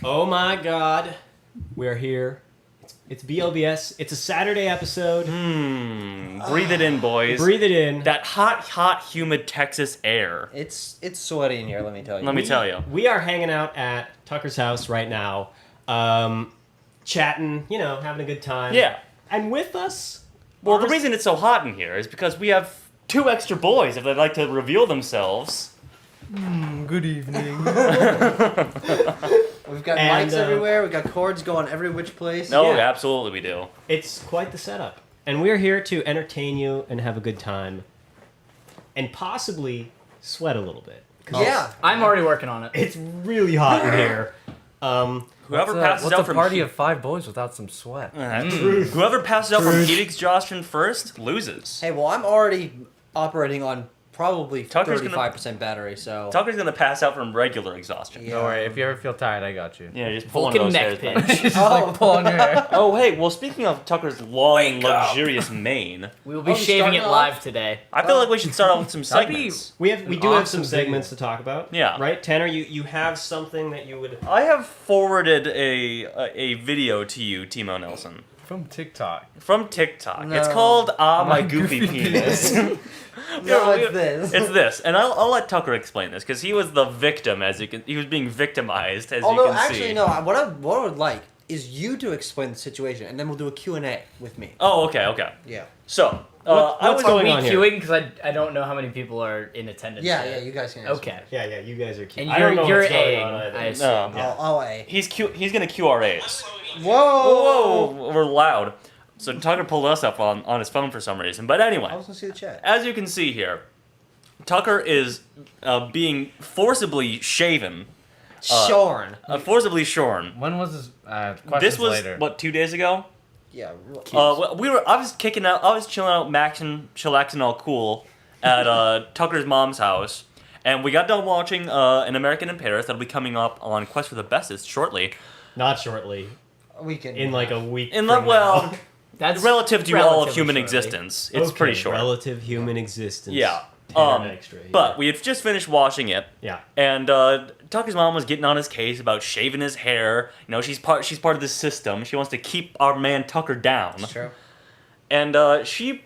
Oh my God, we're here. It's BLBS. It's a Saturday episode. Breathe it in, boys. Breathe it in. That hot, humid Texas air. It's sweaty in here, let me tell you. Let me tell you. We are hanging out at Tucker's house right now, chatting, having a good time. Yeah. And with us... Well, the reason it's so hot in here is because we have 2 extra boys if they'd like to reveal themselves. Good evening. We've got And, mics everywhere. We've got cords going every which place. No, Yeah. absolutely we do. It's quite the setup. And we're here to entertain you and have a good time. And possibly sweat a little bit. 'Cause Yeah. I'm already working on it. It's really hot in here. Whoever passes what's out a from party of 5 boys without some sweat? Whoever passes out from heat exhaustion first loses. Hey, well, I'm already operating on probably Tucker's 35% battery, so... Tucker's gonna pass out from regular exhaustion. Yeah. Don't worry, if you ever feel tired, I got you. Yeah, just pull on Vulcan those neck hairs. bud. pinch. Just like pull on your hair. Oh, hey, well, speaking of Tucker's long, luxurious mane, We will be Oh, shaving starting it off? live today. I feel like we should start off with some That'd be- segments. we do have some Awesome segments to talk about. Yeah. Right? Tanner, you have something that you would... I have forwarded a video to you, Timo Nelson, From TikTok. from TikTok. No. It's called My My Goofy Goofy Penis. No, it's this. It's this, and I'll let Tucker explain this because he was the victim, he was being victimized, as Although, you can actually, see. no, what I would like is you to explain the situation, and then we'll do a Q&A with me. Oh, okay. Yeah. So, What's I was going Are we on here? queuing? Because I don't know how many people are in attendance. Yeah, yet. you guys can answer. Okay. Yeah, you guys are cute. And I don't know you're what's going A-ing, on either. I assume. No. Yeah. I'll A. He's gonna QRAs. Whoa! Whoa, we're loud. So Tucker pulled us up on his phone for some reason. But anyway, I was gonna see the chat. as you can see here, Tucker is being forcibly shaven, Shorn. forcibly shorn. When was this? Questions This was later. what 2 days ago. Yeah. I was kicking out. I was chilling out, maxing, chillaxing, all cool at Tucker's mom's house, and we got done watching An American in Paris that'll be coming up on Quest for the Bestest shortly. Not shortly. We can. In like a week In from well, now. That's relative to all of relatively human shortly. existence, it's Okay, pretty short. Relative human existence. Yeah. Tanner extra. But we had just finished watching it, Yeah. and Tucker's mom was getting on his case about shaving his hair. She's part of the system. She wants to keep our man Tucker down. True. And she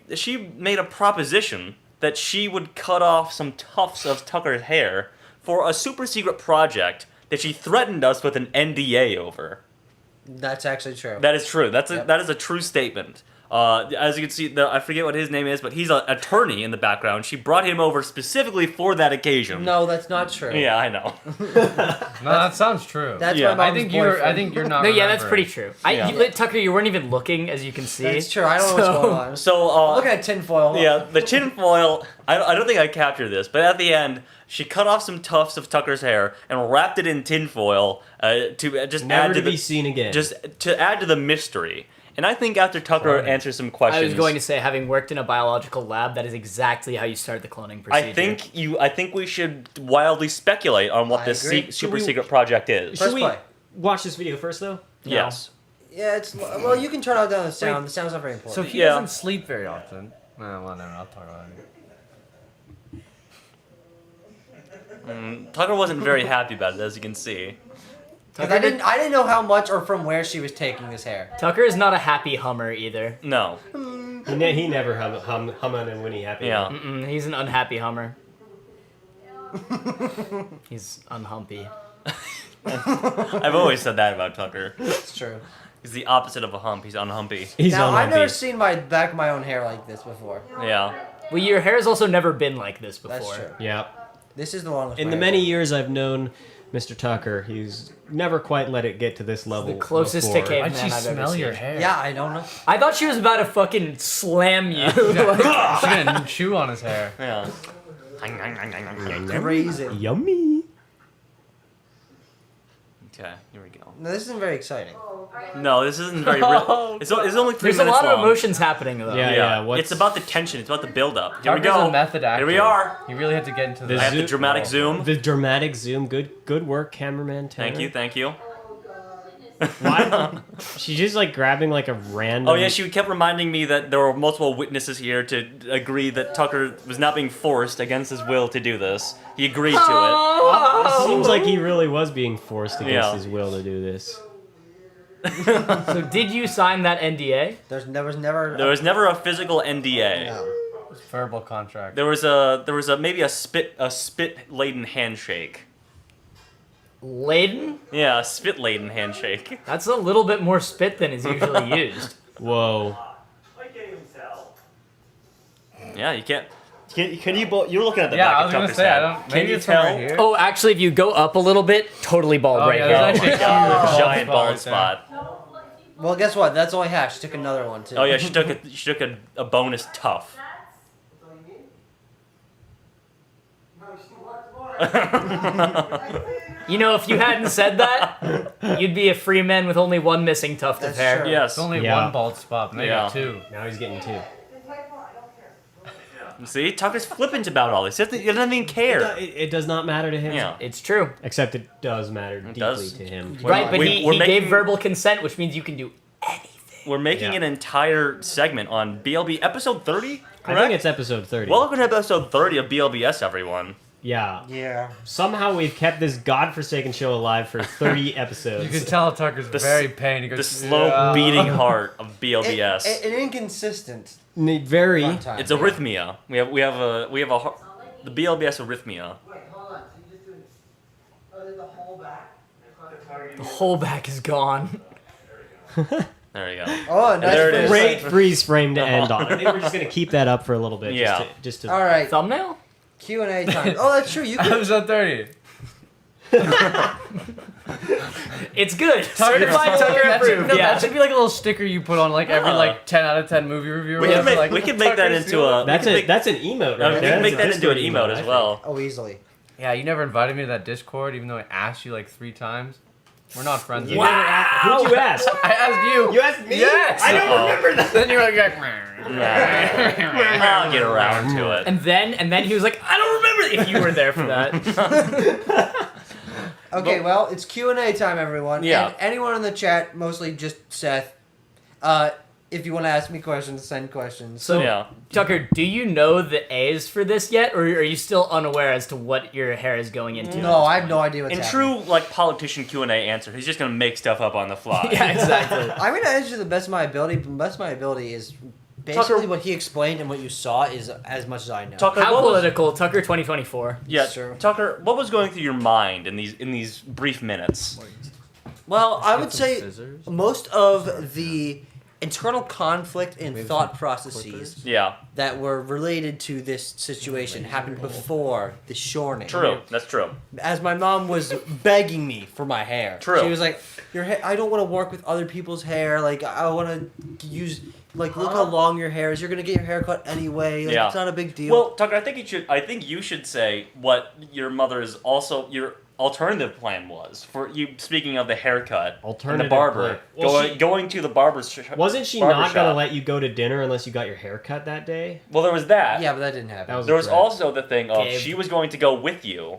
made a proposition that she would cut off some tufts of Tucker's hair for a super secret project that she threatened us with an NDA over. That's actually true. That is true. That is a true statement. As you can see, I forget what his name is, but he's an attorney in the background. She brought him over specifically for that occasion. No, that's not true. Yeah, I know. No, that sounds true. That's Yeah. my I mom's think boyfriend. you're not. No, yeah, that's remembering. pretty true. Yeah. Tucker, you weren't even looking, as you can see. That's true. I don't know what's going on. So, Look at tinfoil. yeah, the tinfoil, I don't think I captured this, but at the end, she cut off some tufts of Tucker's hair and wrapped it in tinfoil to just Never add to to be seen again. just to add to the mystery. And I think after Tucker Right. answers some questions, I was going to say, having worked in a biological lab, that is exactly how you start the cloning procedure. I think we should wildly speculate on what I this agree. super secret project is. Should Press we play. watch this video first, though? Yes. Yeah, it's well. You can turn down the sound. The sound's not very So important. he Yeah. doesn't sleep very often. Well, whatever. I'll talk about it. Tucker wasn't very happy about it, as you can see. 'Cause I didn't know how much or from where she was taking this hair. Tucker is not a happy Hummer either. No. He never humming and Winnie happy. Yeah. He's an unhappy Hummer. He's unhumpy. I've always said that about Tucker. It's true. He's the opposite of a hump. He's unhumpy. He's Now on I've never humpy. seen my back of my own hair like this before. Yeah. Well, your hair has also never been like this before. That's true. Yeah. This is the longest. In my the hair's many been. years I've known Mr. Tucker, he's never quite let it get to this level. the closest to before. cave- Why'd she Man, I've ever smell your seen. hair? Yeah, I don't know. I thought she was about to fucking slam you. She's gonna chew on his hair. Yeah. Crazy. Yummy. Okay, here we go. No, this isn't very exciting. No, this isn't very real. It's only 3 There's a minutes lot of long. emotions happening though. Yeah. what's- It's about the tension. It's about the build-up. Here we Tucker's go. a method actor. Here we are. You really had to get into The this. I have the Zoom- dramatic zoom. The dramatic zoom. Good work, cameraman Tanner. Thank you. Why? She's just like grabbing like a random. Oh yeah, she kept reminding me that there were multiple witnesses here to agree that Tucker was not being forced against his will to do this. He agreed to It seems like he really was being forced against Yeah. his will to do this. So did you sign that NDA? There was never. it. There was never a physical NDA. No. Verbal contract. There was a maybe a spit laden handshake. Laden? Yeah, a spit laden handshake. That's a little bit more spit than is usually used. Whoa. Yeah, you can't. Can you? You're looking at the Yeah, back I of was gonna Tucker's say head. I don't. Can Maybe you it's from tell? right here. Oh, actually, if you go up a little bit, totally bald right yeah, here. there's actually a huge bald Giant spot bald right there. spot. Well, guess what? That's only half. She took another one too. Oh yeah, she took a bonus tough. You know, if you hadn't said that, you'd be a free man with only one missing tuft of That's hair. true. Yes. It's only Yeah. one bald spot. Maybe Yeah. two. Now he's getting two. See, Tucker's flippant about all this. He doesn't even care. It does not matter to him. Yeah. It's true. Except it does matter deeply does. to him. Right, but we're he making- gave verbal consent, which means you can do anything. We're making Yeah. an entire segment on BLB episode 30. I Correct. think it's episode 30. Welcome to episode 30 of BLBS, everyone. Yeah. Yeah. Somehow we've kept this godforsaken show alive for 30 episodes. You can tell Tucker's The very pained. He goes, The slow "Yeah." beating heart of BLBS. An inconsistent Very. runtime. It's arrhythmia. We have a the BLBS arrhythmia. Wait, hold on. So you just doing. Oh, there's the whole back. The whole back is gone. There you go. Oh, nice. There it is. Great freeze frame to end on. I think we're just going to keep that up for a little bit. Yeah. Just to All right. Thumbnail? Q&A time. Oh, that's true. You can. Episode 30. It's good. Certified Tucker That should, approved. no, Yeah. that should be like a little sticker you put on like every Yeah. like 10 out of 10 movie review. or We can whatever, make, like, we can make that Tucker's into a. that's we can it. make, That's an emote. we Right can there. make that That's into an a emote I as think. well. Oh, easily. Yeah, you never invited me to that Discord, even though I asked you like 3 times. We're not friends. You anymore. never asked. Who'd you ask? I asked you. You asked me? Yes. I don't remember that. Then you're like, I'll get around to it. And then he was like, I don't remember if you were there for that. Okay, well, it's Q&A time, everyone. Yeah. And anyone in the chat, mostly just Seth, if you want to ask me questions, send questions. So, Yeah. Tucker, do you know the A's for this yet, or are you still unaware as to what your hair is going into? No, I have no idea what's In happening. true like politician Q&A answer, he's just gonna make stuff up on the fly. Yeah, exactly. I'm going to answer to the best of my ability, but the best of my ability is basically Tucker- what he explained and what you saw is as much as I know. Tucker, How what was- political, Tucker 2024. Yeah, Sure. Tucker, what was going through your mind in these brief minutes? Well, I would say Scissors? most of the internal conflict and thought processes Yeah, that were related to this situation happened before the shortening. true. That's true. As my mom was begging me for my hair. True. She was like, "Your hair. I don't want to work with other people's hair. Like, I want to use. Like, look how long your hair is. You're gonna get your hair cut anyway. Like, Yeah. it's not a big deal." Well, Tucker, I think you should say what your mother's also your alternative plan was for you. Speaking of the haircut, and the Alternative barber plan. Well, going to the barber's. Wasn't she barber not going to shop. let you go to dinner unless you got your hair cut that day? Well, there was that. yeah, but that didn't happen. That was There was Right. also the thing of Gabe. she was going to go with you,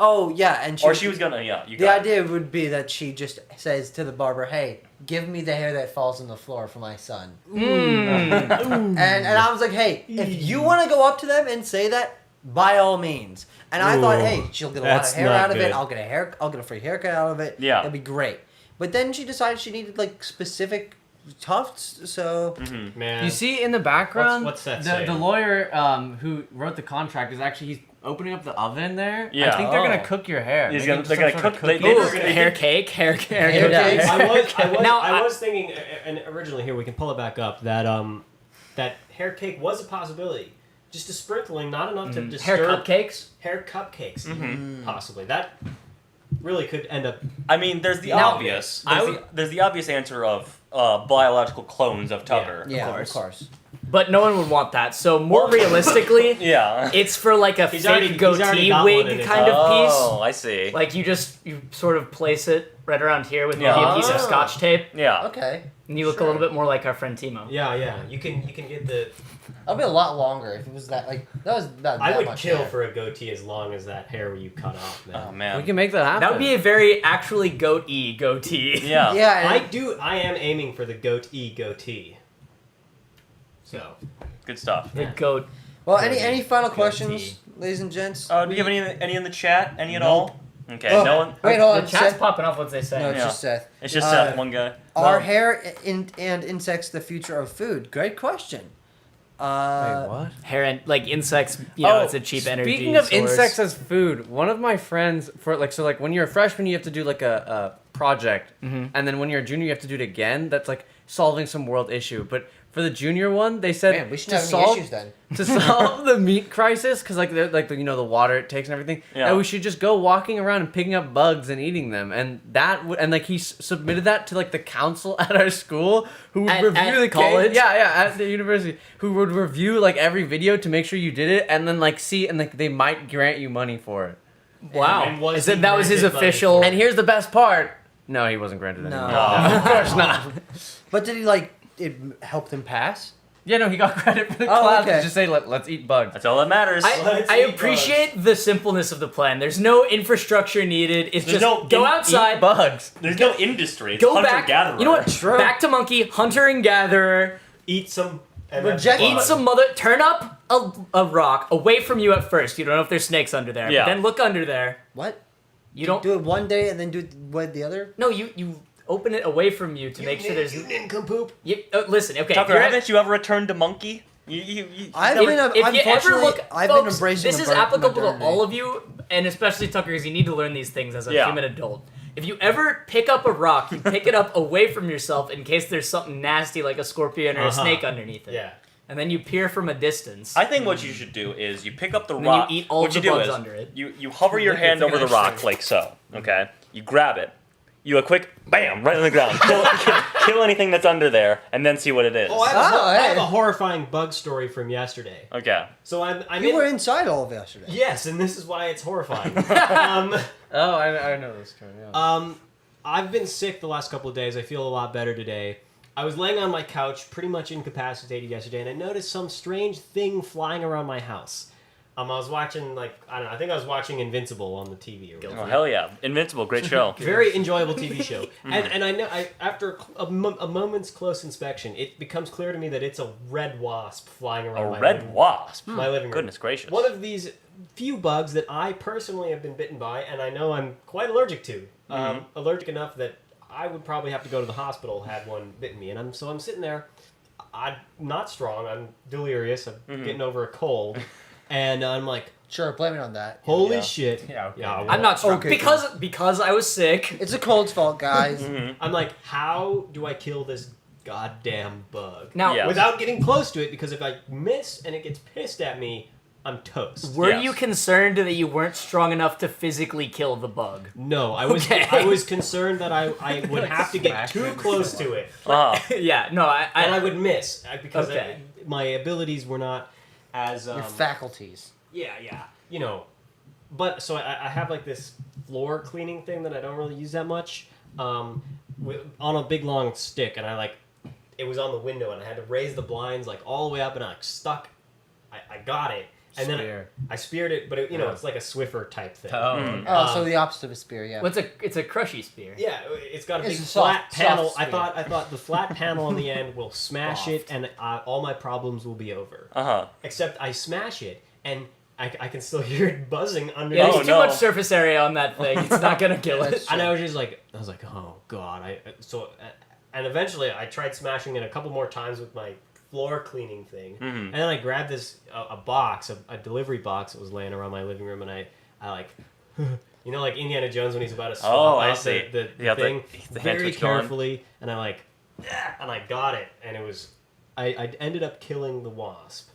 Oh yeah, and or she was gonna. Yeah, you The got it. idea would be that she just says to the barber, "Hey, give me the hair that falls on the floor for my son." And I was like, "Hey, if you want to go up to them and say that, by all means." And I thought, Ooh, "Hey, she'll get a lot that's of hair not out of good. it. I'll get a free haircut out of it. Yeah. it'd be great." But then she decided she needed like specific tufts, so Man. You see in the background, What's that the, say? the lawyer who wrote the contract is actually he's opening up the oven there. Yeah. I think they're gonna Oh. cook your hair. He's Maybe gonna- just they're some gonna sort of cook- they- cooking. they- Ooh, hair cake, hair Hair cake. cake. I Now, was thinking, and originally here we can pull it back up that that hair cake was a possibility. Just a sprinkling, not enough to Hair disturb cupcakes? hair cupcakes, possibly. That really could end up. I mean, there's the Now, obvious. I There's the obvious answer of biological clones of Tucker. yeah, course. of course. But no one would want that. So more realistically, Yeah. it's for like a He's already- fake he's already goatee got one in wig his- kind of Oh, piece. I see. Like you sort of place it right around here with maybe Yeah. a piece of Oh. Scotch tape, Yeah. Okay. and you look a little bit more like our friend Timo. Yeah, yeah. You can get the That'll be a lot longer if it was that like that was about I that would much kill hair. for a goatee as long as that hair you cut off, man. Oh man. We can make that happen. That would be a very actually goatee goatee. Yeah. Yeah, I and am aiming for the goatee. So, Good stuff. The goat. well, any final Goatee. questions, ladies and gents? Do we have any in the chat? Any at Nope. all? Okay. Oh, No one. Wait, hold on. The chat's Seth? popping up once they say. No, it's Yeah. just Seth. It's just Uh, one guy. Are hair and insects the future of food? Great question. Wait, what? Hair and like insects, you know, it's a cheap energy. Speaking of source. insects as food, one of my friends when you're a freshman you have to do like a project, and then when you're a junior you have to do it again. That's like solving some world issue. But for the junior one, they said Man, we should to have any solve issues then. to solve the meat crisis, because the water it takes and everything. Yeah. And we should just go walking around and picking up bugs and eating them, and he submitted that to like the council at our school, who would review at the college? at the university, who would review like every video to make sure you did it, and then like see, and like they might grant you money for it. Wow. And was Is that he that was his granted money official? And here's the best part: no, he wasn't granted any No. money. No, of course not. But did he like it helped him pass? Yeah, no, he got credit for the Oh, class. okay. Just say let's eat bugs. That's all that matters. Let's I eat appreciate the simpleness of the plan. There's no infrastructure needed. It's There's just no go eat outside, Bugs. There's no industry. It's go hunter back. gatherer. You know what? True. Back to monkey, hunter and gatherer. Eat some. And Reject- that's Eat fun. some mother. Turn up a rock away from you at first. You don't know if there's snakes under there. Yeah. But then look under there. What? You don't. Do it one day and then do it what the other? No, you open it away from you to make sure there's. You nincompoop. Listen, okay. Tucker, you're at- haven't you ever returned to monkey? I've No, been. if you ever Unfortunately, look, I've folks, been embracing. this is applicable to all of you, and especially Tucker, because you need to learn these things as a Yeah. human adult. If you ever pick up a rock, you pick it up away from yourself in case there's something nasty like a scorpion or a snake underneath it. Yeah. And then you peer from a distance. I think what you should do is you pick up the And then you rock. eat all what the you do bugs is under it. You hover your It's hand like over an the rock ice like so. Okay. You grab it. You a quick bam right on the ground. Kill anything that's under there, and then see what it is. Oh, I have, I have hey. a horrifying bug story from yesterday. Okay. So I'm You in, were inside all of yesterday. Yes, and this is why it's horrifying. Oh, I know this story. Yeah. I've been sick the last couple of days. I feel a lot better today. I was laying on my couch, pretty much incapacitated yesterday, and I noticed some strange thing flying around my house. I was watching, I think I was watching Invincible on the TV. Or Oh whatever. hell yeah! Invincible, great show. Very enjoyable TV show. And I know, after a moment's close inspection, it becomes clear to me that it's a red wasp flying around A my red living, wasp. my living room. Goodness gracious. One of these few bugs that I personally have been bitten by, and I know I'm quite allergic to. Allergic enough that I would probably have to go to the hospital had one bitten me. And I'm sitting there. I'm not strong. I'm delirious. I'm getting over a cold. And I'm like, Sure, blame it on that. holy Yeah. shit. Yeah, okay. well, I'm not strong Okay. because I was sick. It's a cold's fault, guys. I'm like, how do I kill this goddamn bug? Now, Yeah. Without getting close to it, because if I miss and it gets pissed at me, I'm toast. were Yes. you concerned that you weren't strong enough to physically kill the bug? No, I was Okay. I was concerned that I would Like have to get smash too it. close to it. Yeah, no, And I would miss because Okay. my abilities were not as Your faculties. yeah, you know. But so I have like this floor cleaning thing that I don't really use that much, on a big long stick, and it was on the window, and I had to raise the blinds like all the way up, and I stuck. I got it, and then Spear. I speared it, but Yeah. it's like a Swiffer type thing. Oh. Oh, so the opposite of a spear, yeah. it's a crushy spear. Yeah, it's got a It's big a soft- flat panel. soft I spear. thought the flat panel on the end will smash Soft. it, and all my problems will be over. Except I smash it, and I can still hear it buzzing under. Yeah, Oh, there's too no. much surface area on that thing. It's not gonna kill it. And I was just like, oh god. And eventually I tried smashing it a couple more times with my floor cleaning thing, and then I grabbed this a box, a delivery box that was laying around my living room, and I like. You know, like Indiana Jones when he's about to swap Oh, I out see. the Yeah, the- thing the hand very switch going. carefully, and and I got it, and it was, I ended up killing the wasp.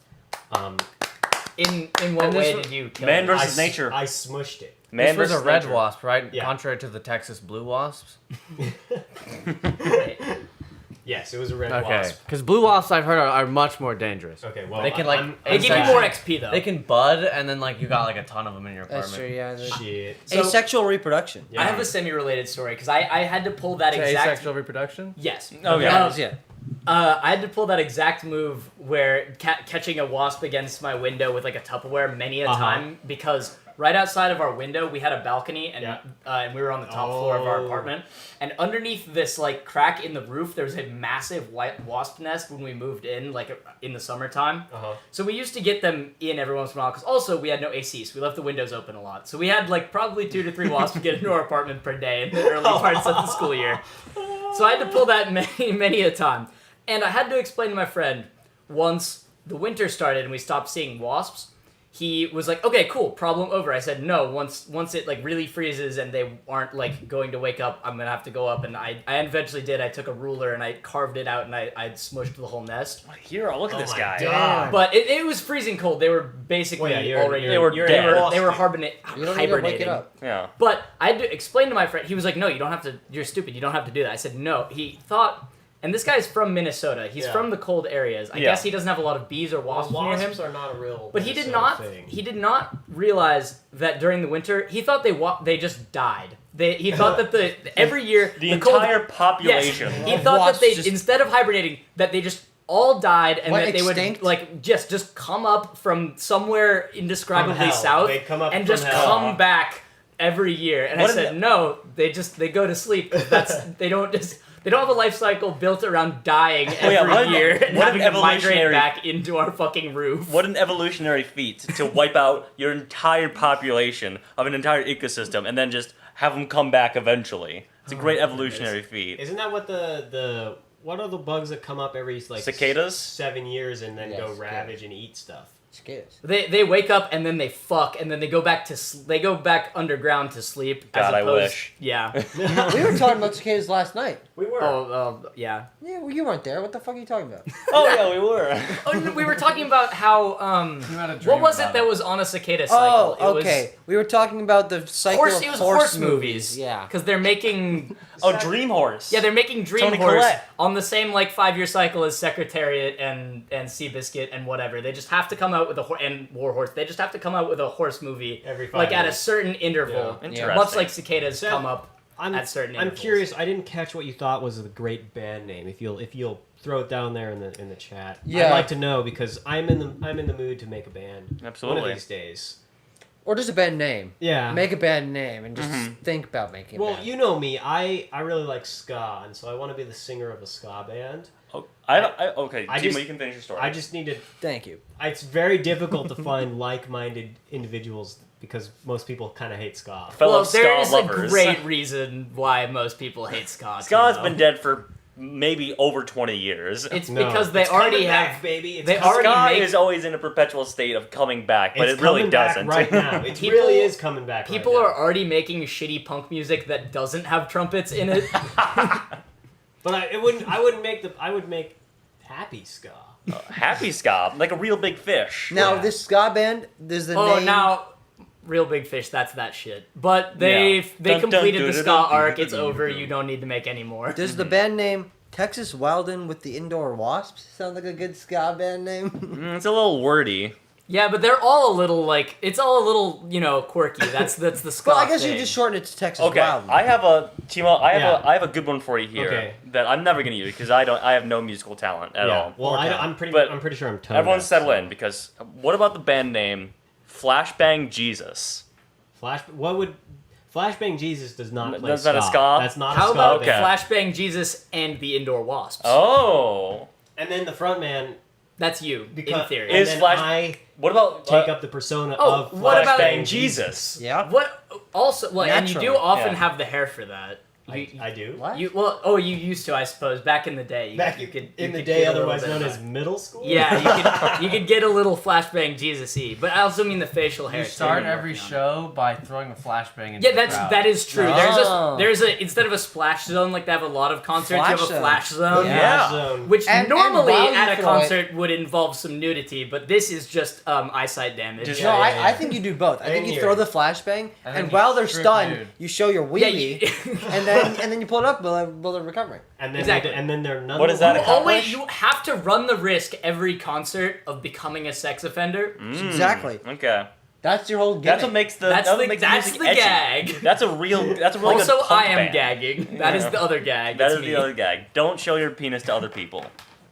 In what And this way was- did you kill Man it? versus nature. I smushed it. Man This was a versus red nature. wasp, right? Yeah. Contrary to the Texas blue wasps. Yes, it was a red Okay, wasp. because blue wasps I've heard are much more dangerous. Okay, well, They can, like, I'm They give you Exactly. more XP though. They can bud, and then like you got like a ton of them in your That's apartment. true, yeah. shit. Asexual reproduction. Yeah. I have a semi-related story because I had to pull that To exact. asexual reproduction. Yes. Oh, yeah. Yeah. I had to pull that exact move where catching a wasp against my window with like a Tupperware many a time because right outside of our window we had a balcony and we were on the top floor of our apartment, and underneath this like crack in the roof there was a massive white wasp nest when we moved in, like in the summertime. So we used to get them in every once in a while because also we had no AC, so we left the windows open a lot. So we had like probably 2 to 3 wasps get into our apartment per day in the early parts of the school year. So I had to pull that many a time. And I had to explain to my friend, once the winter started and we stopped seeing wasps, he was like, okay, cool, problem over. I said, no, once it like really freezes and they aren't like going to wake up, I'm going to have to go up. And I eventually did. I took a ruler and I carved it out and I smushed the whole nest. Hero, look at this my guy. God. But it was freezing cold. They were basically already... They were dead. They were You don't need to wake hibernating. it up. Yeah. But I had to explain to my friend. He was like, no, you don't have to... You're stupid. You don't have to do that. I said, no. He thought... And this guy's from Minnesota. He's from the cold areas. I guess he doesn't have a lot of bees or wasps near him. Wasps are not a real. But he did Minnesota not. thing. He did not realize that during the winter, he thought they just died. He thought that every year The cold- entire population. Yes, he Of thought that wasps they just- instead of hibernating, that they just all died and What, that they extinct? would like just come up from somewhere indescribably From hell. south They'd come up and from just hell. come back every year. And What I said, no, they go to sleep. They don't have a life cycle built around dying every year and what having an to migrate evolutionary- back into our fucking roof. What an evolutionary feat to wipe out your entire population of an entire ecosystem and then just have them come back eventually. It's a great evolutionary feat. Isn't that what the what are the bugs that come up every like Cicadas? 7 years and then go Yes, ravage and eat stuff? Cicadas. They wake up and then they fuck and then they go back they go back underground to sleep. God, as I opposed, wish. Yeah. We were talking about cicadas last night. We were. Yeah. Yeah, well, you weren't there. What the fuck are you talking about? Oh yeah, we were. Oh, no, we were talking about how had a what dream was it about that it. was on a cicada cycle? Oh, okay. We were talking about the cycle It of was horse movies. Yeah. Because they're making Oh, Dream Horse. they're making Dream Toni Horse Collette. on the same like 5-year cycle as Secretariat and Seabiscuit and whatever. They just have to come out with and Warhorse. They just have to come out with a horse movie Every 5 like at a years. certain interval. Yeah. Interesting. Much like cicadas So, come up I'm, at certain I'm intervals. curious. I didn't catch what you thought was a great band name. If you'll throw it down there in the chat, Yeah. I'd like to know because I'm in the mood to make a band. Absolutely. One of these days. Or just a band name. Yeah. Make a band name and just think about making a Well, band. you know me. I really like ska, and so I want to be the singer of a ska band. Oh, okay, I Timo, just- you can finish your story. I just need to. Thank you. It's very difficult to find like-minded individuals because most people kind of hate ska. Fellow Well, there ska is lovers. a great reason why most people hate ska. Ska's too, been though. dead for maybe over 20 years. It's No, because they it's already coming have back, baby. It's they coming already Ska make is always in a perpetual state of coming back, but It's it really coming back doesn't. right now. It People- really is coming back. people right are now. already making shitty punk music that doesn't have trumpets in it. But I would make happy ska. Happy ska, like a real big fish. Now, Yeah. this ska band, there's the Oh, name. now, Real Big Fish, that's that shit. But they Yeah. they Dun, dun, completed dun, the dun, ska dun, arc. dun, It's dun, over. dun. You don't need to make any more. Does the band name Texas Wildin' with the Indoor Wasps sound like a good ska band name? It's a little wordy. Yeah, but they're all a little like it's all a little quirky. That's the ska. Well, I guess thing. you just shorten it to Texas Okay, Wildin'. I have a Timo. Yeah. I have a good one for you here Okay. that I'm never gonna use because I have no musical talent at all. Well, Or talent. I'm pretty sure I'm tone Everyone deaf, settle so- in because what about the band name Flashbang Jesus? Flashbang Jesus does not play That's not a ska. ska? That's not How a ska about Okay. band. Flashbang Jesus and the Indoor Wasps? Oh, And then the front man That's you because in theory. and Is then Flash- I what about take up the persona Oh, of what about- Flashbang Jesus? Yeah. What also? Well, and you do Naturally, often yeah. have the hair for that. I do. What? You you used to, I suppose, back in the day. Back you could in you the could day, get a little otherwise bit known of as that. middle school. Yeah, you could get a little flashbang Jesus-y, but I also mean the facial hair. You too, start you're every working on. show by throwing a flashbang into Yeah, the crowd. that is true. Oh. There's a instead of a splash zone like they have a lot of concerts, you have a Flash flash zone. zone. Yeah. Zone. Which And normally while you at a throw it- concert would involve some nudity, but this is just eyesight damage. Just- No, Yeah, I yeah. think you do both. I think you hear throw it. the flashbang, And then and you while they're strip stunned, nude. you show your yeah, wheelie, and then you pull it up while they're recovering. And then Exactly. and then they're none. What is that you accomplish? you have to run the risk every concert of becoming a sex offender. Mm, Exactly. Okay. That's your whole gimmick. That's what makes the That's that's what the, makes that's music the edgy. gag. That's a really Also, good punk I am band. gagging. That is Yeah. the other gag. That It's is me. the other gag. Don't show your penis to other people.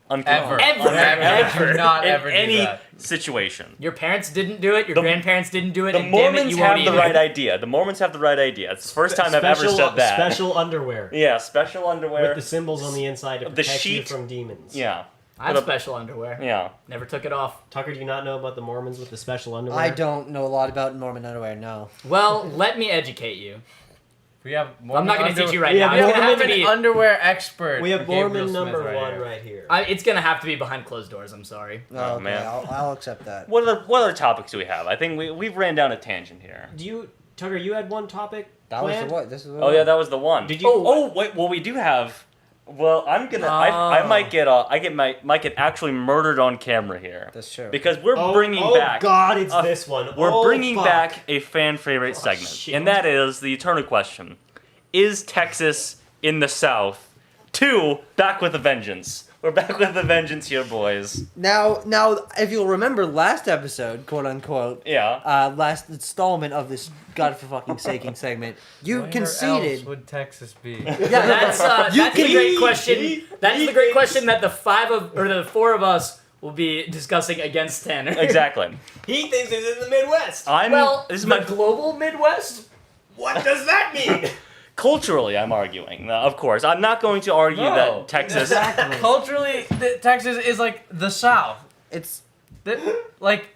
Ever. Ever. Do not In ever do any that. situation. Your parents didn't do it. Your The- grandparents didn't do it. The and damn it, Mormons you have won't the either. right idea. The Mormons have the right idea. It's the first time I've ever said that. Special underwear Yeah, special underwear. with the symbols on the inside to The protect you sheet. from demons. Yeah, I have With a- special underwear. yeah. Never took it off. Tucker, do you not know about the Mormons with the special underwear? I don't know a lot about Mormon underwear. No. Well, let me educate you. We have I'm not going to teach you right we now. have It's going to have to Mormon be. underwear expert. We have Gabriel Mormon Smith number right one here. right here. It's going to have to be behind closed doors. I'm sorry. Oh, okay, man. I'll accept that. What other topics do we have? I think we've ran down a tangent here. Do you, Tucker? You had one topic. That was planned? the what? This is the Oh yeah, that was the one. Did you- Oh wait. Well, we do have. Well, I'm gonna. I might get. Might get actually murdered on camera here. That's true. Because we're bringing oh back. God, it's uh, this one. We're Oh, bringing fuck. back a fan favorite segment, shit. and that is the eternal question: is Texas in the South? 2, back with a vengeance. We're back with a vengeance here, boys. Now, if you'll remember last episode, quote unquote, Yeah. last installment of this God for fucking saking segment, you Where conceded. else would Texas be? Yeah, That's You that's the can- great question. he- That is he the great thinks- question that the 4 of us will be discussing against Tanner. Exactly. He thinks it's in the Midwest. Well, This is the my global Midwest. What does that mean? culturally. I'm arguing, of course. I'm not going to argue No. that Texas. Exactly. Culturally, Texas is like the South. It's Like,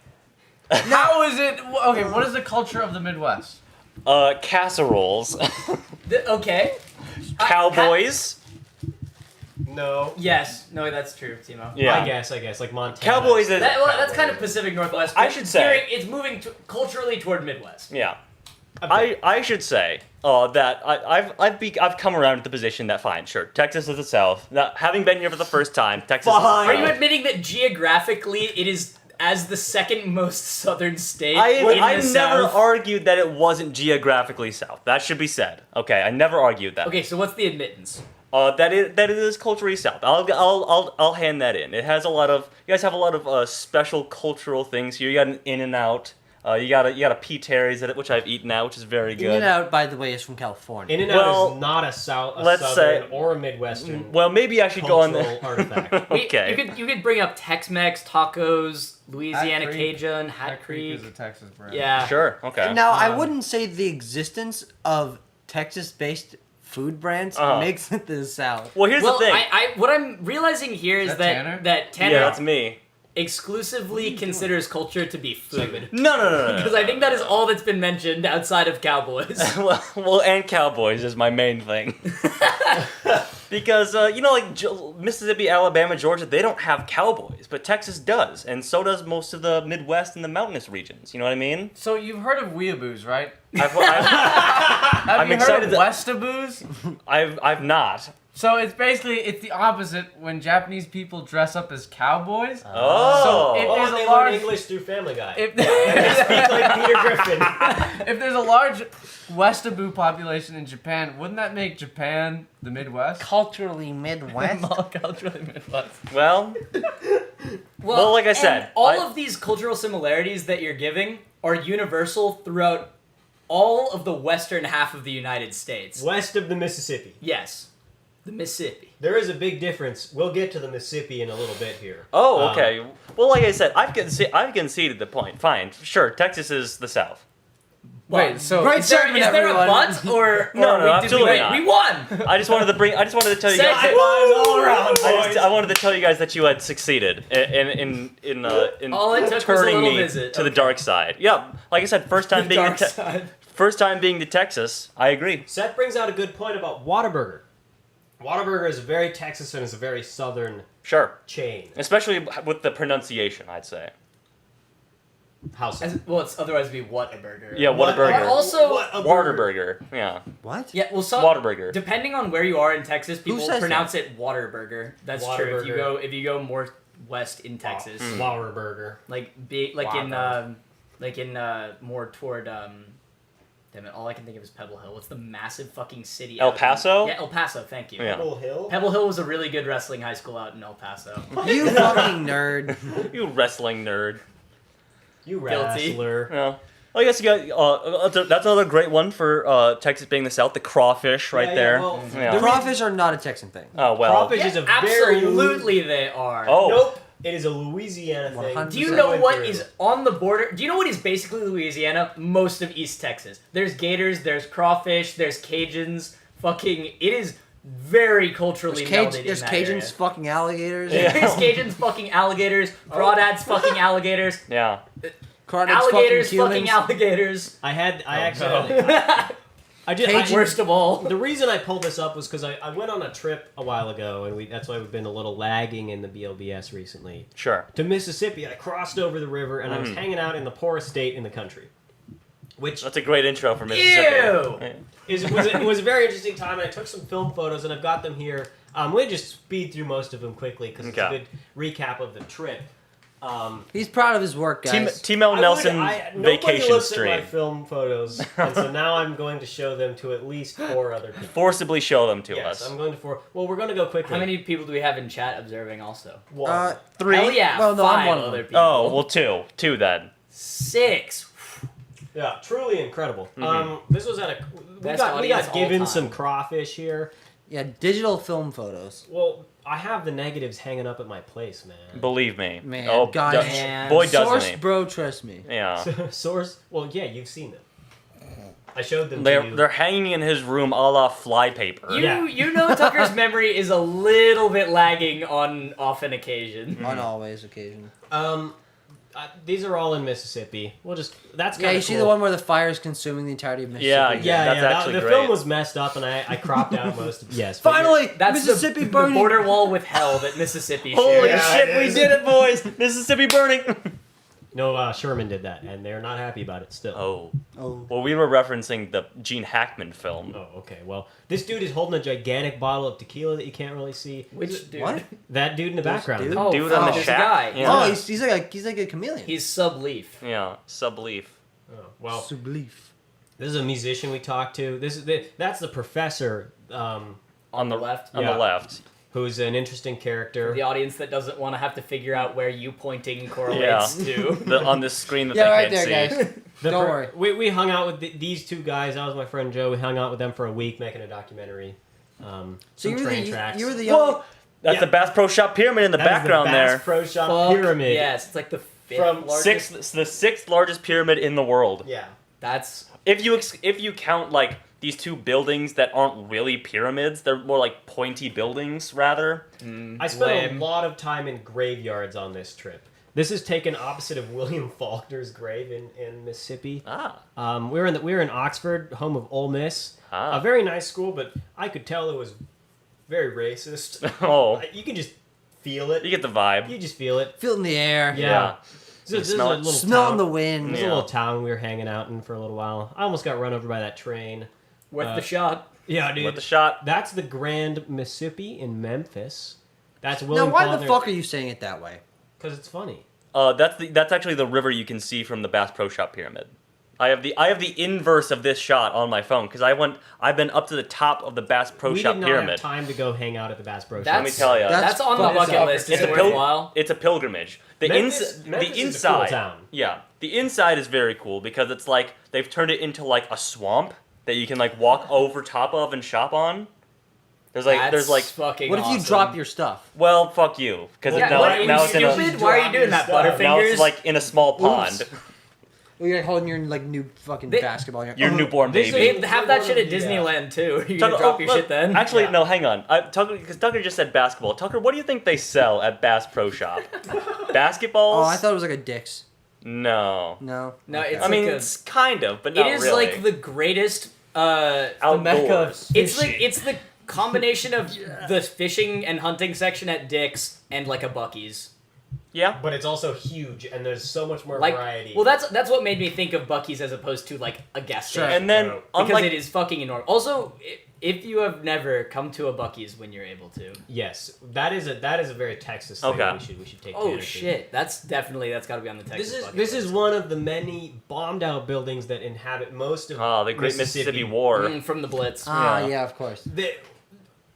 how is it? Okay, what is the culture of the Midwest? Casseroles, Okay. cowboys. No. Yes. No, that's true, Timo. Yeah. I guess like Montana. Cowboys is. That's kind of Pacific Northwest. I but should say- it's moving culturally toward Midwest. Yeah. I should say that I've come around to the position that fine, sure, Texas is the South. Now, having been here for the first time, Texas is the Fine. Are you South. admitting that geographically it is as the second most southern state I in never the South? argued that it wasn't geographically south. That should be said. Okay, I never argued that. Okay, so what's the admittance? That it is culturally south. I'll hand that in. It has a lot of. You guys have a lot of special cultural things here. You got an In-N-Out. You got a P. Terry's at it, which I've eaten at, which is very good. In-N-Out, by the way, is from California. In-N-Out Well, is not a let's southern say- or a midwestern Well, maybe I should go on cultural the. artifact. Okay. You could bring up Tex-Mex, tacos, Louisiana Hat Creek. Cajun, Hat Creek. is a Texas brand. Yeah. Sure. Okay. Now, I wouldn't say the existence of Texas-based food brands makes it the South. Well, here's Well, the thing. what I'm realizing here is Is that Tanner? that Tanner Yeah, that's me. exclusively considers culture to be food. No. Because I think that is all that's been mentioned outside of cowboys. well, and cowboys is my main thing. Because like Mississippi, Alabama, Georgia, they don't have cowboys, but Texas does, and so does most of the Midwest and the mountainous regions. You know what I mean? So you've heard of weeaboos, right? I've Have I'm you excited heard that- of westaboos? I've not. So it's the opposite when Japanese people dress up as cowboys. Oh. So if Oh, there's they a learn large English through Family Guy. if, Speak like Peter Griffin. if there's a large westaboo population in Japan, wouldn't that make Japan the Midwest? Culturally Midwest. Culturally Midwest. Well, Well, like I and said, all of these cultural similarities that you're giving are universal throughout all of the western half of the United States. West of the Mississippi. Yes. The Mississippi. There is a big difference. We'll get to the Mississippi in a little bit here. oh, okay. Well, like I said, I've conceded the point. Fine, sure. Texas is the South. Wait, so Great Is there segment, a everyone. but or No, we, absolutely did not. we won? I just wanted to tell you Say guys. it. all around, I wanted to tell you guys that you had succeeded in All it took was a turning little me visit. to the Okay. dark side. Yeah, like I said, first time The being dark side. first time being to Texas. I agree. Seth brings out a good point about Whataburger. Whataburger is very Texas and is a very southern Sure, chain. especially with the pronunciation, I'd say. How so? Well, it's otherwise be what a burger. Yeah, What- Whataburger. Also- what a burger. Waterburger. Yeah, What? Yeah, well, so Whataburger. depending on where you are in Texas, people says pronounce it Waterburger. That's true. Whataburger. If you go more west in Texas, Whataburger. like in more toward damn it, all I can think of is Pebble Hill. What's the massive fucking city? El out in- Paso? Yeah, El Paso. Thank you. Yeah. Pebble Hill. Pebble Hill was a really good wrestling high school out in El Paso. You fucking nerd. You wrestling nerd. You Guilty. wrestler. Well, I guess you got that's another great one for Texas being the South. The crawfish right Yeah, there. well, Yeah. Crawfish are not a Texan thing. Oh well. Crawfish is a very absolutely they are. Oh. Nope. It is a Louisiana thing. 100%. Do you know what is on the border? Do you know what is basically Louisiana? Most of East Texas. There's gators, there's crawfish, there's Cajuns. Fucking, it is very culturally melded in There's that Cajuns area. fucking alligators. Yeah. There's Cajuns fucking alligators, crawdads fucking alligators, Yeah. Crawdads alligators fucking fucking humans. alligators. I actually. No. I Worst of all. The reason I pulled this up was because I went on a trip a while ago, and that's why we've been a little lagging in the BLBS recently. Sure. To Mississippi, I crossed over the river, and I was hanging out in the poorest state in the country, which That's a great intro for Mississippi. Ew! was a very interesting time. And I took some film photos, and I've got them here. We'll just speed through most of them quickly because it's a Okay. good recap of the trip. He's proud of his work, guys. T-Mel Nelson nobody vacation looks at my stream. film photos, and so now I'm going to show them to at least 4 other people. Forcibly show them to Yes, us. I'm going to 4. Well, we're going to go quickly. How many people do we have in chat observing also? 1. 3. Hell yeah, Well, no, I'm 5 one of other them. people. Oh, well, 2. 2 then. 6. Yeah, truly incredible. This was at a. We Best got audience all given time. some crawfish here. Yeah, digital film photos. Well, I have the negatives hanging up at my place, man. Believe me. Man, oh, God, man. boy, doesn't Source, he? bro, trust me. Yeah. Source. Well, yeah, you've seen them. I showed them to They're you. they're hanging in his room a la flypaper. You know Tucker's memory is a little bit lagging on often occasion. On always occasion. These are all in Mississippi. We'll just. That's Yeah, kind you of see the one where the fire is consuming the entirety of Mississippi. Yeah, Yeah, That's yeah. actually the great. film was messed up, and I cropped out most of. Yes. but Finally, That's Mississippi the burning. border wall with hell that Mississippi Holy shares. Yeah, shit, it we is. did it, boys! Mississippi burning! No, Sherman did that, and they're not happy about it still. Oh. Oh. Well, we were referencing the Gene Hackman film. Oh, okay. Well, this dude is holding a gigantic bottle of tequila that you can't really see. Which dude? What? That dude in the This background. dude? Oh, Dude on the there's a shack? guy. Yeah. Oh, he's like a chameleon. He's subleaf. Yeah, Subleaf. Oh, well, Subleaf. this is a musician we talked to. That's the professor, On the left? On Yeah. the left. who's an interesting character. The audience that doesn't want to have to figure out where you pointing correlates to. On this screen that Yeah, they right can't there, see. guys. The Don't worry. We hung out with these two guys. That was my friend Joe. We hung out with them for a week making a documentary. So Some you were train the tracks. you were the young. Whoa! That's Yeah. the Bass Pro Shop pyramid in the That is background the there. Bass Pro Shop Fuck pyramid. yes, it's like the fifth From largest. The sixth largest pyramid in the world. Yeah. That's If you count like these two buildings that aren't really pyramids, they're more like pointy buildings rather. I spent lame. a lot of time in graveyards on this trip. This is taken opposite of William Faulkner's grave in Mississippi. Ah. We were in Oxford, home of Ole Miss. Ah. A very nice school, but I could tell it was very racist. Oh. You can just feel it. You get the vibe. You just feel it. Feel it in the air. Yeah. You This is smell a it? little Smell town. in the wind. This is Yeah. a little town we were hanging out in for a little while. I almost got run over by that train. worth the shot. Yeah, dude. With the shot. That's the Grand Mississippi in Memphis. That's Now, William why Faulkner. the fuck are you saying it that way? Because it's funny. That's actually the river you can see from the Bass Pro Shop pyramid. I have the inverse of this shot on my phone because I've been up to the top of the Bass Pro We Shop did not pyramid. have time to go hang out at the Bass Pro Shop. Let me tell ya. That's on the fucking bucket sucks. list. Is It's it a pil- worthwhile? It's a pilgrimage. The Memphis the is a cool inside. town. Yeah, the inside is very cool because it's like they've turned it into like a swamp that you can like walk over top of and shop on. There's like fucking What if you awesome. drop your stuff? well fuck you because Yeah, now, what, are you now it's in a stupid? Why are you doing that, Drop your Butterfingers? now it's like in a small pond. Well, you're holding your like new fucking They- basketball. Your newborn This baby. They have that shit at Yeah. Disneyland too. You Tucker- gonna drop your look, shit then? Actually, Yeah. no, hang on. Because Tucker just said basketball. Tucker, what do you think they sell at Bass Pro Shop? Basketballs? Oh, I thought it was like a Dick's. No. No. No, Okay. it's I mean, like a- it's kind of, but It not is really. like the greatest. The Outdoors. mecca of it's like fishing. it's the combination of the fishing and hunting section at Dick's and like a Buc-ee's. Yeah. But it's also huge, and there's so much more Like, variety. well, that's what made me think of Buc-ee's as opposed to like a gas Sure. station. And then, Because Because unlike it is fucking enormous. Also, if you have never come to a Buc-ee's when you're able to. yes, that is a very Texas thing. Okay. We should take. Oh advantage of. shit, that's got to be on the Texas. This is bucket this list. is one of the many bombed out buildings that inhabit most of the Great Mississippi War. From the Blitz. Ah, Yeah. yeah, of course.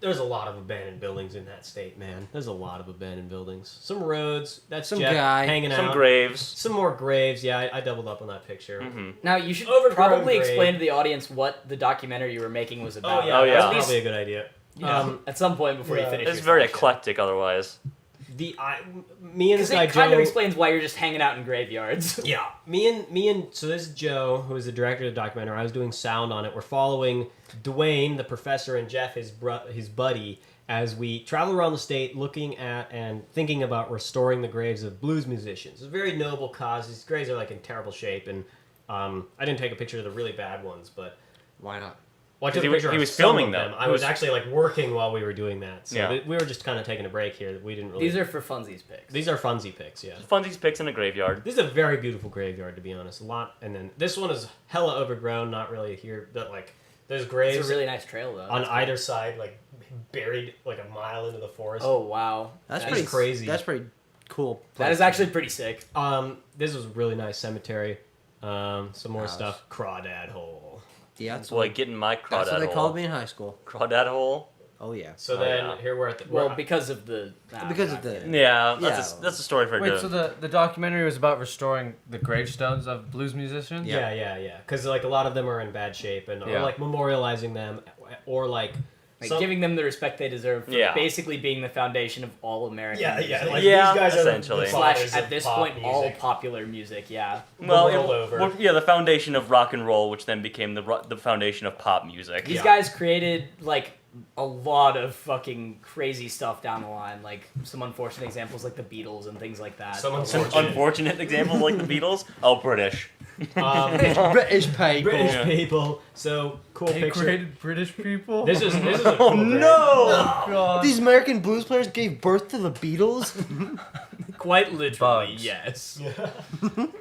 There's a lot of abandoned buildings in that state, man. There's a lot of abandoned buildings. Some roads. That's Some Jeff guy. hanging out. Some graves. Some more graves. Yeah, I doubled up on that picture. Mm-hmm. Now you should Overgrown probably grave. explain to the audience what the documentary you were making was about. Oh yeah, Oh, yeah. that's At least, probably a good idea. you know, at some point before yeah. you finish. It's your very slideshow. eclectic otherwise. Me and this Because guy it kind Joe. of explains why you're just hanging out in graveyards. Yeah, me and so this is Joe, who is the director of the documentary. I was doing sound on it. We're following Dwayne, the professor, and Jeff, his buddy, as we travel around the state, looking at and thinking about restoring the graves of blues musicians. It's a very noble cause. These graves are like in terrible shape, and I didn't take a picture of the really bad ones, but Why not? well, I took a He was- picture he of was some filming of them. I was actually like working while we were doing that, so Yeah. we were just kind of taking a break here. We didn't really. These are for funsies picks. These are funsy pics, yeah. Funsies pics in a graveyard. This is a very beautiful graveyard, to be honest. A lot, and then this one is hella overgrown. Not really here, but like there's graves It's a really nice trail though. on either side, like buried like a mile into the forest. Oh wow, That's That pretty is crazy. That's pretty cool. that is actually pretty sick. This was a really nice cemetery. Some more Nice. stuff. Crawdad hole. Yeah, that's Boy, getting my that's crawdad what they hole. called me in high school. Crawdad hole. Oh yeah. So Oh, then yeah. here we're at the. Well, we're- because of the Because of the- Yeah, Yeah. that's a story for Wait, a so the documentary was about restoring the gravestones of blues musicians? yeah. Because like a lot of them are in bad shape, and or Yeah. like memorializing them, or like. like some- giving them the respect they deserve for Yeah. basically being the foundation of all American Yeah, music. like Yeah, these guys essentially. are the Slash fathers at of this pop point all music. popular music. Yeah. well, world over. well, yeah, the foundation of rock and roll, which then became the foundation of pop music. These Yeah. guys created like a lot of fucking crazy stuff down the line, like some unfortunate examples like the Beatles and things like that. Some Some unfortunate. unfortunate examples like the Beatles. Oh, British. British people. British Yeah. people. So cool They picture. created British people? This is a cool Oh grave. no! God. These American blues players gave birth to the Beatles. Quite literally, Bugs. yes.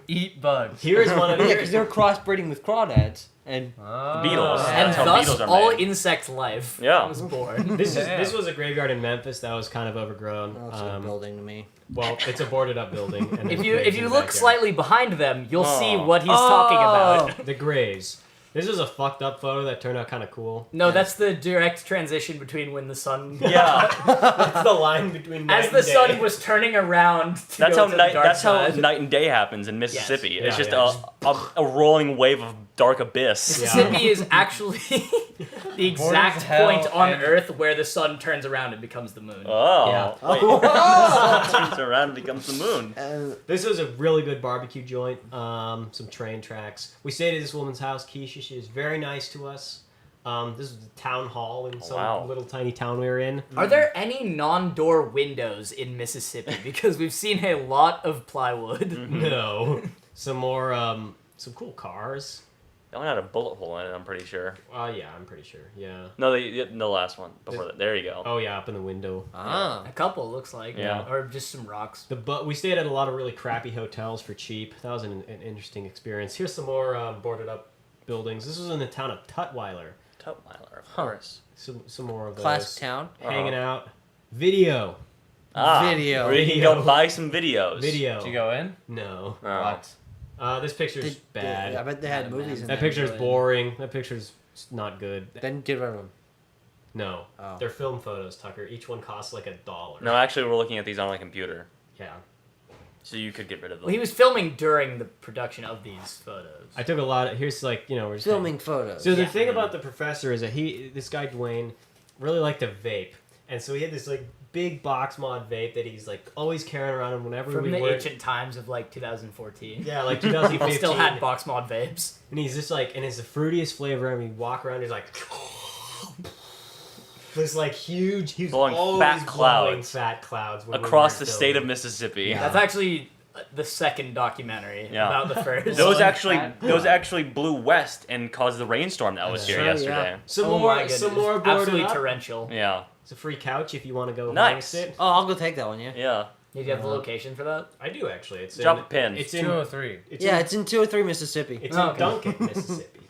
Eat bugs. Here's one of Yeah, the. because they're crossbreeding with crawdads. And Ah. Beatles. And That's how thus, Beatles are all made. insect life Yeah. was born. This was a graveyard in Memphis that was kind of overgrown. oh, it's a building to me. Well, it's a boarded up building. And If there's you graves in look the backyard. slightly behind them, you'll see Oh. what he's talking about. The graves. This is a fucked up photo that turned out kind of cool. No, that's the direct transition between when the sun. Yeah, That's the line between night As the and day. sun was turning around to that's go how to the night. dark That's side. how night and day happens in Mississippi. Yes. It's Yeah, just yeah. a rolling wave of dark abyss. Mississippi is actually the exact hell point on and- Earth where the sun turns around and becomes the moon. Oh, Yeah. wait. Turns around and becomes the moon. This was a really good barbecue joint. Some train tracks. We stayed at this woman's house, Keisha. She was very nice to us. This was the town hall in some wow. little tiny town we were in. Are there any non-door windows in Mississippi? Because we've seen a lot of plywood. No. Some more, some cool cars. That one had a bullet hole in it, I'm pretty sure. Yeah, I'm pretty sure. Yeah. No, the last one before that. There you go. Oh yeah, up in the window. Ah. A couple, looks like. Yeah. Or just some rocks. We stayed at a lot of really crappy hotels for cheap. That was an interesting experience. Here's some more boarded up buildings. This was in the town of Tutwiler. Tutwiler, of course. Some more of those. Classic town. Hanging out. Video. Video. Where you can Video. go buy some videos. Video. Did you go in? No. Oh. What? This picture's bad. I bet they had Yeah, movies man. in That there. picture's boring. That picture's not good. Then get rid of them. No. Oh. They're film photos, Tucker. Each one costs like $1. No, actually, we're looking at these on my computer, Yeah. so you could get rid of them. Well, he was filming during the production of these photos. I took a lot of. Here's like, we're just Filming photos. So the Yeah. thing about the professor is that this guy Dwayne, really liked to vape, and so he had this like big box mod vape that he's like always carrying around, and whenever From we the were, ancient times of like 2014. yeah, like People 2015, still had box mod vapes. and he's just like, and it's the fruitiest flavor, and we walk around, he's like. This like huge, he's Blowing always fat blowing clouds. fat clouds when we Across weren't the state of filming. Mississippi. Yeah. That's actually the second documentary Yeah. about the first. Those Blowing fat actually blew west and caused the rainstorm that was here Sure, yesterday. Some Oh more, my goodness. some more boarded Absolutely up. torrential. Yeah. It's a free couch if you want to go Nice. host it. Oh, I'll go take that one. Yeah. Yeah. Did you have the location for that? I do actually. It's Drop in, a pin. It's in 203. It's Yeah, in, it's in 203 Mississippi. it's Oh, in okay. Duncan, Mississippi.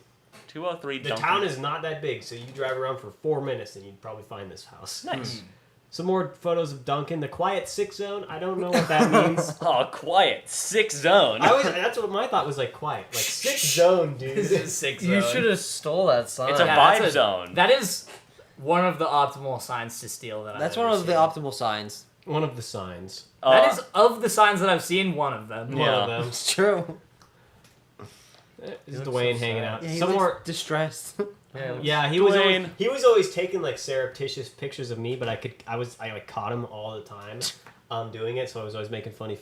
203 The Duncan. town is not that big, so you drive around for 4 minutes and you'd probably find this house. Nice. Some more photos of Duncan. The quiet 6 zone. I don't know what that means. Oh, quiet. 6 zone. That's what my thought was like. Quiet, like 6 zone, This dude. is 6 You zone. should have stole that sign. It's a Yeah, vibe that's zone. That is one of the optimal signs to steal that That's I've one ever of the seen. optimal signs. One of the signs. That is of the signs that I've seen, one of them. One of Yeah. them. It's true. Is looks Dwayne so hanging sad. out? Yeah, he Some looks more. distressed. Yeah, he was always taking like surreptitious pictures of me, but I like caught him all the time doing it, so I was always making funny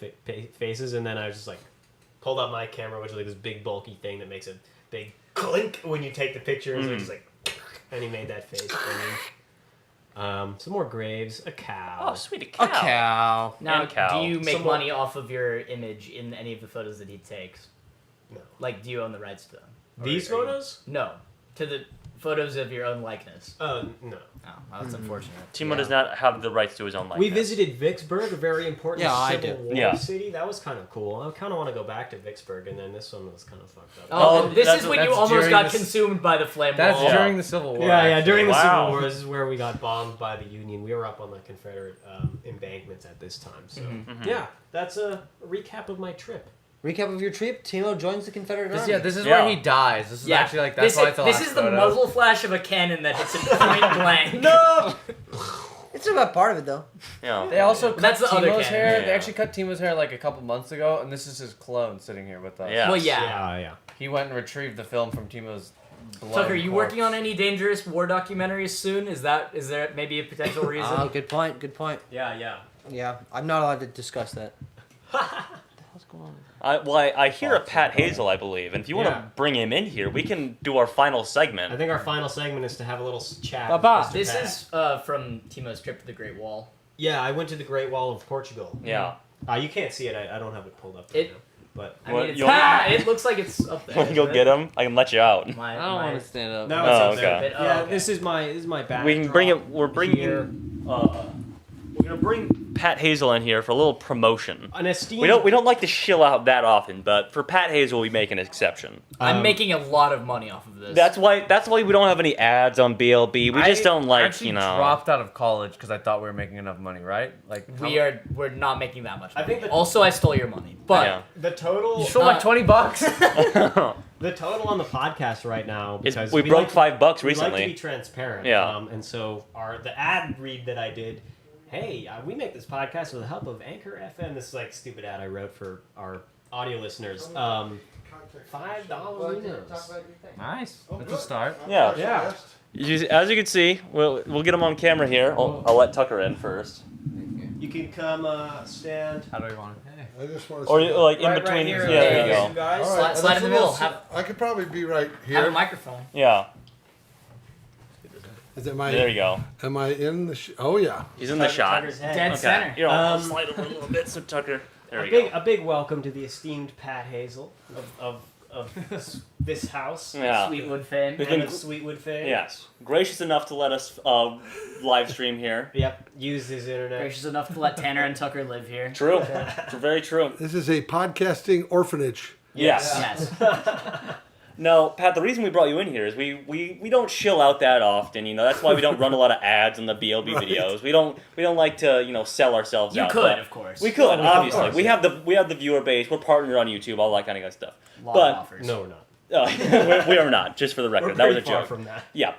faces, and then I was just like pulled out my camera, which is like this big bulky thing that makes a big clink when you take the picture, and so it's just like, and he made that face for me. Some more graves, a cow. Oh, sweet, a cow. A cow. Now, And cow. do you make Someone- money off of your image in any of the photos that he takes? No. Like, do you own the rights to them? Or These are you- photos? No, to the photos of your own likeness. No. Oh, well, that's unfortunate. Timo does not have the rights to his own life. We visited Vicksburg, a very important Yeah, I Civil did. War Yeah. city. That was kind of cool. I kind of want to go back to Vicksburg, and then this one was kind of fucked up. Oh, this that's- is when you that's almost during got the- consumed by the flame That's wall. during the Civil War. Yeah, actually. during the Wow. Civil War, this is where we got bombed by the Union. We were up on the Confederate embankments at this time. So, yeah, that's a recap of my trip. Recap of your trip. Timo joins the Confederate Army. This is Yeah. where he dies. This is Yeah, actually like that's this why is, it's the this last is the photo. muzzle flash of a cannon that hits him point blank. No! It's about part of it, though. Yeah. They also cut That's the other Timo's cannon. hair. Yeah. They actually cut Timo's hair like a couple months ago, and this is his clone sitting here with us. Yeah. Well, yeah. Yeah. He went and retrieved the film from Timo's blood. Tucker, you working on any dangerous war documentaries soon? Is there maybe a potential reason? Oh, good point. Good point. Yeah. Yeah, I'm not allowed to discuss that. What's going on? I hear a Pat Hazel, I believe, and if you want Yeah. to bring him in here, we can do our final segment. I think our final segment is to have a little chat. Baba. with Mr. This Pat. is from Timo's trip to the Great Wall. Yeah, I went to the Great Wall of Portugal. Yeah. You can't see it. I don't have it pulled up. It- Right now, but I What, mean, it's, you'll- it looks like it's up there. Want to go isn't get it? him? I can let you out. I don't want to stand up. no, Oh, it's up okay. there. Oh, Yeah, okay. this is my back. We can bring it. We're bringing. Here. We're gonna bring Pat Hazel in here for a little promotion. An esteemed. We don't like to shill out that often, but for Pat Hazel, we make an exception. I'm making a lot of money off of this. That's why we don't have any ads on BLB. We just don't like, actually you know. dropped out of college because I thought we were making enough money, right? Like we're not making that much. I Money. think that- also I stole your money, but Yeah. the total. You stole like $20. The total on the podcast right now It's, because we broke like, $5 we like to be recently. transparent. Yeah. And so the ad read that I did. Hey, we make this podcast with the help of Anchor FM. This is like stupid ad I wrote for our audio listeners. $5 emails. Nice. That's a start. Yeah. Yeah. As you can see, we'll get him on camera here. I'll let Tucker in first. You can come stand. How do we want it? I just want to. Or like in Right between. here. Yeah, there you You go. guys. All right, Slide in the middle. I could probably be right have a here. microphone. Yeah, Is it there you go. Am I in the? Oh yeah. He's in the shot. Tucker's head. Dead Okay. center. Here, I'll Um, slide over a little bit so Tucker. There we A go. big welcome to the esteemed Pat Hazel of this house. Yeah. Sweetwood fame. We've And been- of Sweetwood fame. Yes. Gracious enough to let us live stream here. Yep. Use his internet. Gracious enough to let Tanner and Tucker live here. True. Very true. This is a podcasting orphanage. Yes. Yes. No, Pat, the reason we brought you in here is we don't chill out that often, you know. That's why we don't run a lot of ads on the BLB Right. videos. We don't like to, you know, sell ourselves You out. could, but of course. We could, Of obviously. course, we yeah. have the viewer base. We're partnered on YouTube, all that kind of good stuff. Lot but- of offers. No, we're not. We are not, just for the record. We're That was a pretty far joke. from that. Yeah.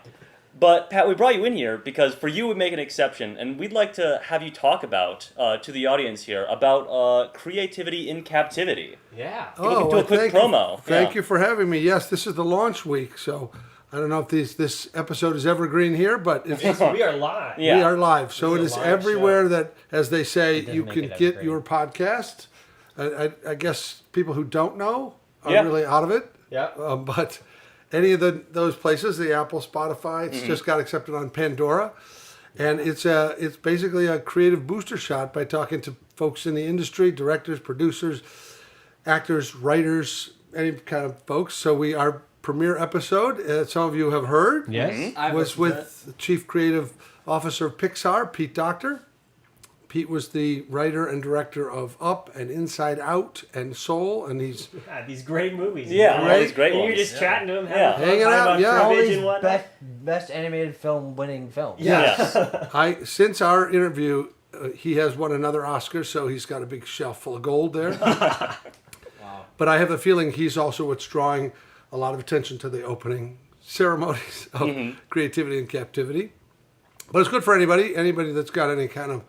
But Pat, we brought you in here because for you we make an exception, and we'd like to have you talk about to the audience here about creativity in captivity. Yeah. We can do a quick thank promo. You. Thank Yeah. you for having me. Yes, this is the launch week, so I don't know if this episode is evergreen here, but if We are live. Yeah. we are live, so it This is is a live everywhere that, as they say, doesn't you make can it get evergreen. your podcast. I guess people who don't know are Yeah. really out of it. Yeah. But any of those places, the Apple, Spotify, it's just got accepted on Pandora, and it's basically a creative booster shot by talking to folks in the industry, directors, producers, actors, writers, any kind of folks. So our premiere episode, some of you have heard, Yes. I've was listened to with the Chief Creative Officer of Pixar, Pete Docter. Pete was the writer and director of Up and Inside Out and Soul, and he's Yeah, these great movies. Yeah, all these great And you're ones. just chatting to him, Yeah. having fun, Hanging talking out, about yeah. All cribbage these and whatnot. best animated film winning films. Yes. since our interview, he has won another Oscar, so he's got a big shelf full of gold there. But I have a feeling he's also what's drawing a lot of attention to the opening ceremonies of creativity and captivity. But it's good for anybody that's got any kind of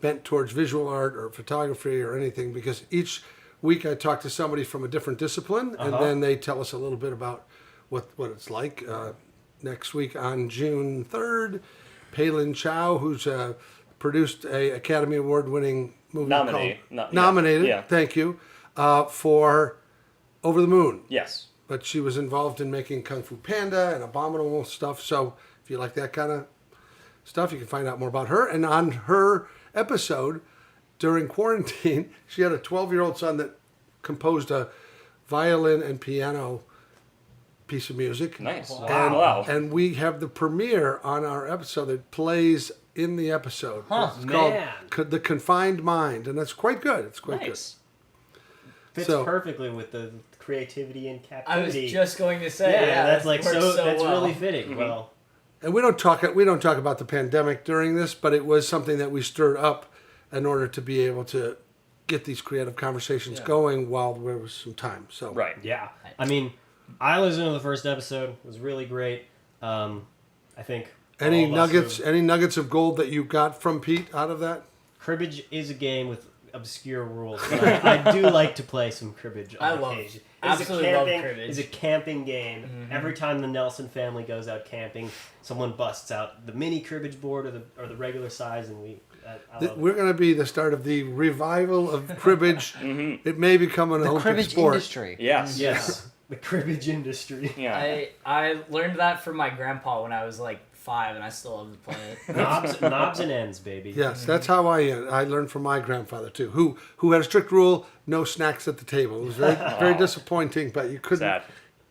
bent towards visual art or photography or anything, because each week I talk to somebody from a different discipline, and then they tell us a little bit about what it's like. Next week on June 3rd, Palin Chow, who's produced a Academy Award winning movie nominated, yeah. thank you, for Over the Moon. Yes. But she was involved in making Kung Fu Panda and Abominable stuff. So if you like that kind of stuff, you can find out more about her. And on her episode during quarantine, she had a 12-year-old son that composed a violin and piano piece of music. Nice. And, Wow. and we have the premiere on our episode that plays in the episode. It's Man. called The Confined Mind, and that's quite good. It's quite Nice. Fits So- perfectly with the creativity and I was captivity. just going to say, yeah, that's like works so. That's well. really fitting. Well, good. And we don't talk about the pandemic during this, but it was something that we stirred up in order to be able to get these creative conversations going while there was some time. So Right. yeah. I mean, I listened to the first episode. It was really great. I think Any all of us nuggets? Any nuggets of gold that you got from Pete out of that? Cribbage is a game with obscure rules, but I do like to play some cribbage on occasion. Absolutely love cribbage. It's a camping game. Every time the Nelson family goes out camping, someone busts out the mini cribbage board or the regular size, and I love We're going to be the start of the revival of cribbage. It may become an The Olympic cribbage sport. industry. Yes. it. Yes, the cribbage industry. Yeah. I learned that from my grandpa when I was like 5, and I still love to play it. Knobs and ends, baby. Yes, that's how I learned from my grandfather too, who had a strict rule: no snacks at the table. It was very disappointing, but you couldn't. Sad.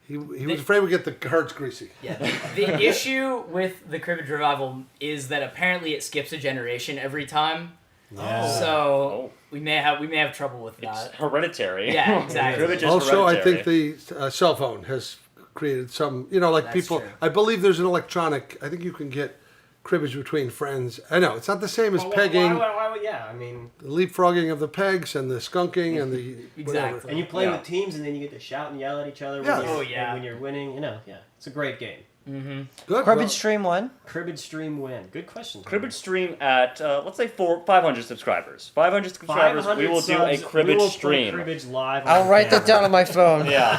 He was afraid we'd get the herds greasy. Yeah. The issue with the cribbage revival is that apparently it skips a generation every time. Yeah. So we may have trouble with It's that. hereditary. Yeah, exactly. Cribbage is Also, I hereditary. think the cell phone has created some. Like That's people. true. I believe there's an electronic. I think you can get cribbage between friends. I know it's not the same as Well, pegging, yeah, I mean, the leapfrogging of the pegs and the skunking and the whatever. Exactly. and you play Yeah. with teams, and then you get to shout and yell at each other. Yeah. When you're, Oh, yeah. when you're winning, yeah, it's a great game. Good. Cribbage well, Stream 1. Cribbage stream win. Good question. Cribbage stream at let's say 500 subscribers. 500 subscribers. 500 We will do a subs, cribbage we will play stream. Cribbage live. I'll on write that camera. down on my phone. Yeah.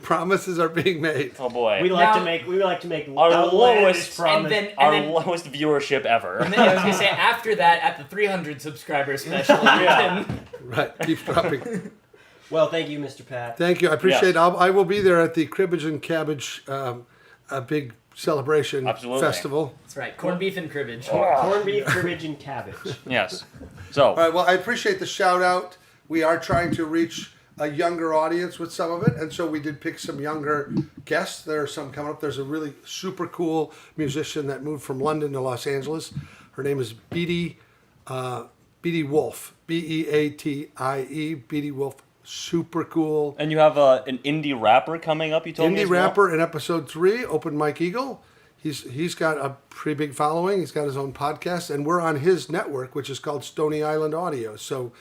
promises are being made. Oh boy. We like Now- to make Our outlandish lowest- promise. And Our then lowest viewership ever. And then I was gonna say after that, at the 300 subscriber special, Yeah. you can- Right, keeps dropping. Well, thank you, Mr. Pat. Thank you. I appreciate. Yes. I will be there at the Cribbage and Cabbage, a big celebration Absolutely. festival. That's right, corned beef and cribbage. Corned beef, cribbage, and cabbage. Yes. So. All right. Well, I appreciate the shout out. We are trying to reach a younger audience with some of it, and so we did pick some younger guests. There are some coming up. There's a really super cool musician that moved from London to Los Angeles. Her name is Beatty Wolf. Beatie. Beatty Wolf. Super cool. And you have an indie rapper coming up. You told me. Indie as well? rapper in episode 3, Open Mike Eagle. He's got a pretty big following. He's got his own podcast, and we're on his network, which is called Stony Island Audio. So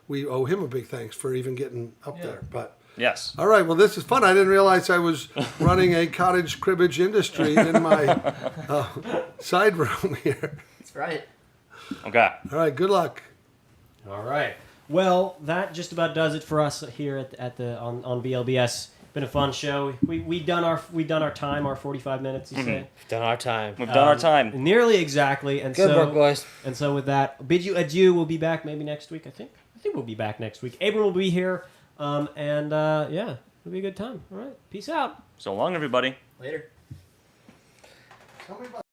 we owe him a big thanks for even getting up there. But Yes. all right, well, this is fun. I didn't realize I was running a cottage cribbage industry in my side room here. That's right. Okay. All right, good luck. All right. Well, that just about does it for us here at the on BLBS. Been a fun show. We done our time, our 45 minutes. You say Done our time. We've done our time. nearly exactly. And Good so, work, boys. And so with that, bid you adieu. We'll be back maybe next week. I think we'll be back next week. Abram will be here. Yeah, it'll be a good time. All right. Peace out. So long, everybody. Later. Tell me about